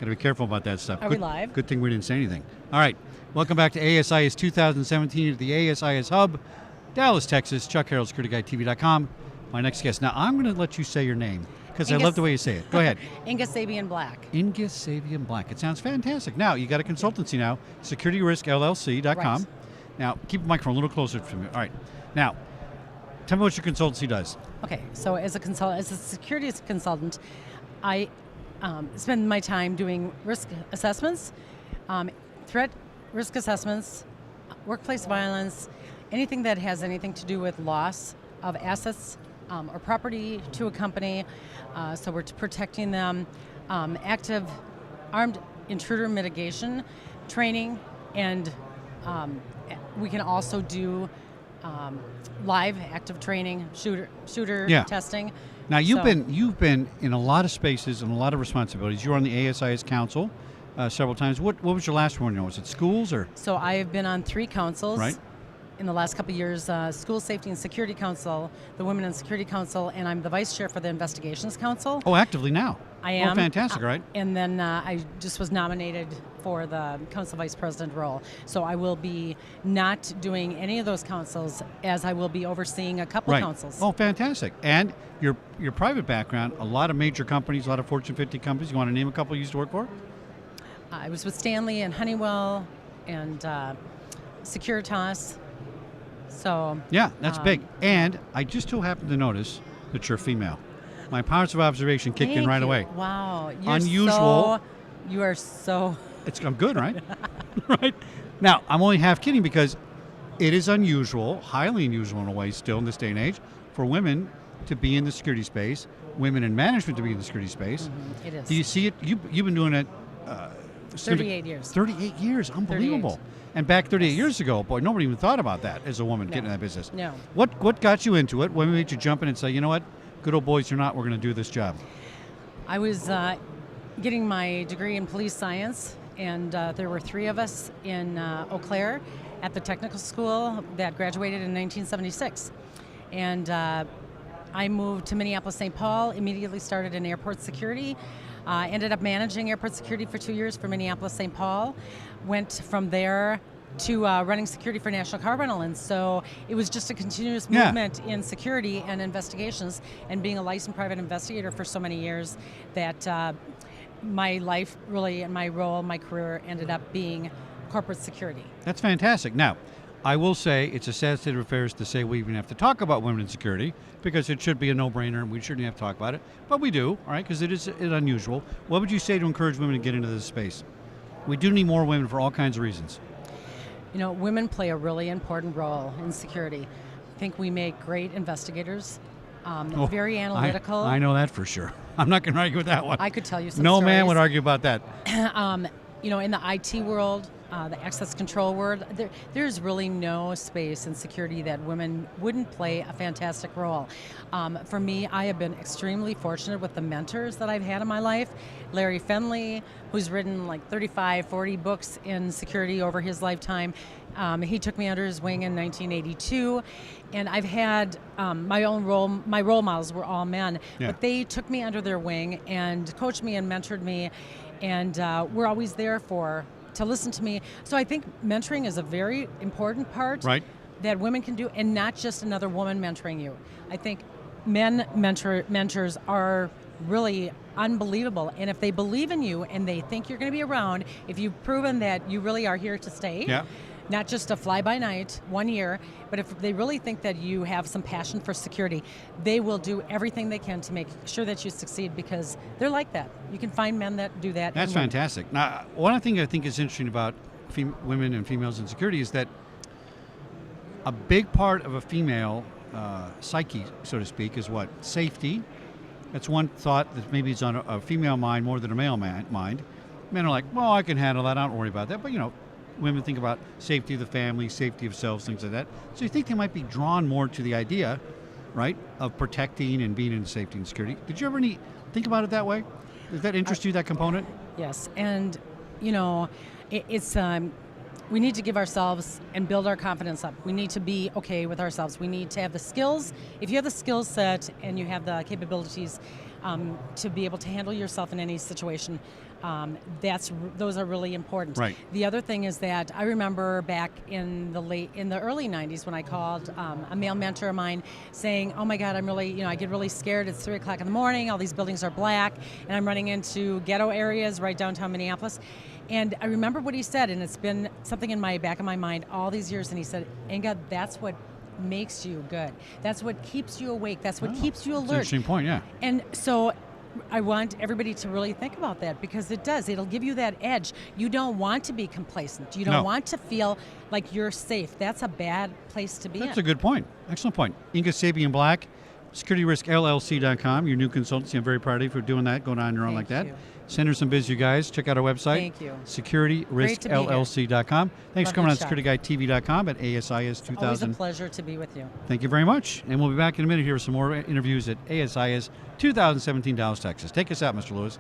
Got to be careful about that stuff. Are we live? Good thing we didn't say anything. All right. Welcome back to ASIS 2017 at the ASIS Hub, Dallas, Texas. Chuck Harrell, SecurityGuideTV.com. My next guest. Now, I'm going to let you say your name because I love the way you say it. Go ahead. Inge Sebyan Black. Inge Sebyan Black. It sounds fantastic. Now, you got a consultancy now, SecurityRiskLLC.com. Right. Now, keep the microphone a little closer to me. All right. Now, tell me what your consultancy does. Okay, so as a security consultant, I spend my time doing risk assessments, threat risk assessments, workplace violence, anything that has anything to do with loss of assets or property to a company. So we're protecting them, active armed intruder mitigation training, and we can also do live active training, shooter testing. Now you've been in a lot of spaces and a lot of responsibilities. You were on the ASIS Council several times. What was your last one? Was it schools or? So I have been on 3 councils. Right. In the last couple of years, School Safety and Security Council, the Women in Security Council, and I'm the Vice Chair for the Investigations Council. Oh, actively now. I am. Oh, fantastic, right? And then I just was nominated for the Council Vice President role. So I will be not doing any of those councils, as I will be overseeing a couple of councils. Oh, fantastic. And your private background, a lot of major companies, a lot of Fortune 50 companies. You want to name a couple you used to work for? I was with Stanley and Honeywell and Securitas. So yeah, that's big. And I just so happen to notice that you're female. My powers of observation kicked in right away. Wow, you're unusual. You are so. I'm good, right? Right. Now I'm only half kidding because it is unusual, highly unusual in a way, still in this day and age, for women to be in the security space, women in management to be in the security space. Mm-hmm. It is. Do you see it? You've been doing it. 38 years. 38 years, unbelievable. 38. And back 38 years ago, boy, nobody even thought about that as a woman getting in that business. No. What got you into it? What made you jump in and say, you know what, good old boys or not, we're going to do this job? I was getting my degree in police science, and there were 3 of us in Eau Claire at the technical school that graduated in 1976. And I moved to Minneapolis, St. Paul, immediately started in airport security. Ended up managing airport security for 2 years for Minneapolis, St. Paul. Went from there to running security for National Car Rental. And so it was just a continuous movement in security and investigations, and being a licensed private investigator for so many years that my life really, and my role, my career ended up being corporate security. That's fantastic. Now, I will say it's a sad state of affairs to say we even have to talk about women in security, because it should be a no-brainer and we shouldn't have to talk about it. But we do, all right, because it is unusual. What would you say to encourage women to get into this space? We do need more women for all kinds of reasons. You know, women play a really important role in security. I think we make great investigators, very analytical. I know that for sure. I'm not going to argue with that one. I could tell you some No stories. man would argue about that. You know, in the IT world, the access control world, there's really no space in security that women wouldn't play a fantastic role. For me, I have been extremely fortunate with the mentors that I've had in my life. Larry Fenley, who's written like 35, 40 books in security over his lifetime. He took me under his wing in 1982, and I've had my role models were all men, but they took me under their wing and coached me and mentored me, and were always there to listen to me. So I think mentoring is a very important part that women can do, and not just another woman mentoring you. I think mentors are really unbelievable, and if they believe in you and they think you're going to be around, if you've proven that you really are here to stay, not just a fly-by-night 1 year, but if they really think that you have some passion for security, they will do everything they can to make sure that you succeed, because they're like that. You can find men that do that. That's fantastic. Now, one thing I think is interesting about women and females in security is that a big part of a female psyche, so to speak, is what? Safety. That's one thought that maybe is on a female mind more than a male mind. Men are like, well, I can handle that, I don't worry about that. But, you know, women think about safety of the family, safety of selves, things like that. So you think they might be drawn more to the idea, right, of protecting and being in safety and security. Did you ever think about it that way? Does that interest you, that component? Yes, and, you know, it's we need to give ourselves and build our confidence up. We need to be okay with ourselves. We need to have the skills. If you have the skill set and you have the capabilities to be able to handle yourself in any situation, those are really important. Right. The other thing is that I remember back in the early 90s when I called a male mentor of mine saying, "Oh my God, I'm really, I get really scared. It's 3:00 in the morning. All these buildings are black, and I'm running into ghetto areas right downtown Minneapolis." And I remember what he said, and it's been something in my back of my mind all these years. And he said, "Inge, that's what makes you good. That's what keeps you awake. That's what keeps you That's an alert." interesting point, yeah. And so I want everybody to really think about that, because it does. It'll give you that edge. You don't want to be complacent. You don't No. want to feel like you're safe. That's a bad place to be That's in. a good point. Excellent point. Inge Sebyan Black, SecurityRiskLLC.com, your new consultancy. I'm very proud of you for doing that, going on your own like that. Thank you. Send her some biz, you guys. Check out our website. Thank you. SecurityRiskLLC.com. Thanks for Love coming on the chat. SecurityGuideTV.com at ASIS Always a 2000. pleasure to be with you. Thank you very much. And we'll be back in a minute here with some more interviews at ASIS 2017 Dallas, Texas. Take us out, Mr. Lewis.